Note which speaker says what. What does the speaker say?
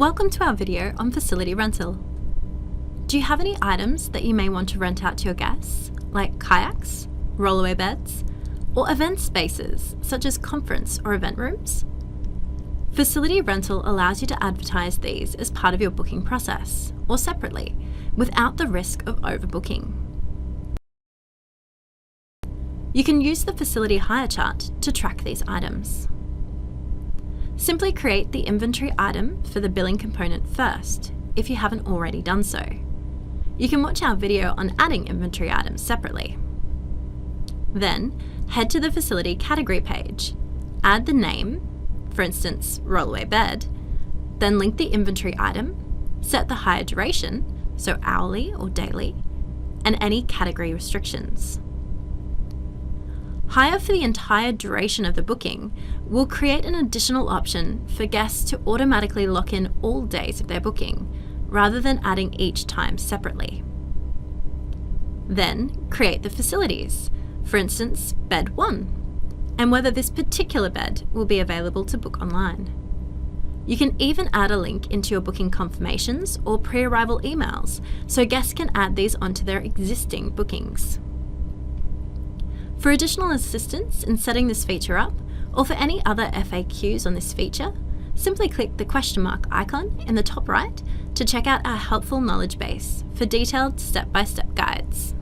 Speaker 1: Welcome to our video on facility rental. Do you have any items that you may want to rent out to your guests, like kayaks, rollaway beds, or event spaces such as conference or event rooms? Facility rental allows you to advertise these as part of your booking process, or separately, without the risk of overbooking. You can use the facility hire chart to track these items. Simply create the inventory item for the billing component first, if you haven't already done so. You can watch our video on adding inventory items separately. Then, head to the facility category page, add the name, for instance, rollaway bed, then link the inventory item, set the hire duration, so hourly or daily, and any category restrictions. Hire for the entire duration of the booking will create an additional option for guests to automatically lock in all days of their booking, rather than adding each time separately. Then, create the facilities, for instance, bed 1, and whether this particular bed will be available to book online. You can even add a link into your booking confirmations or pre-arrival emails, so guests can add these onto their existing bookings. For additional assistance in setting this feature up, or for any other FAQs on this feature, simply click the question mark icon in the top right to check out our helpful knowledge base for detailed step-by-step guides.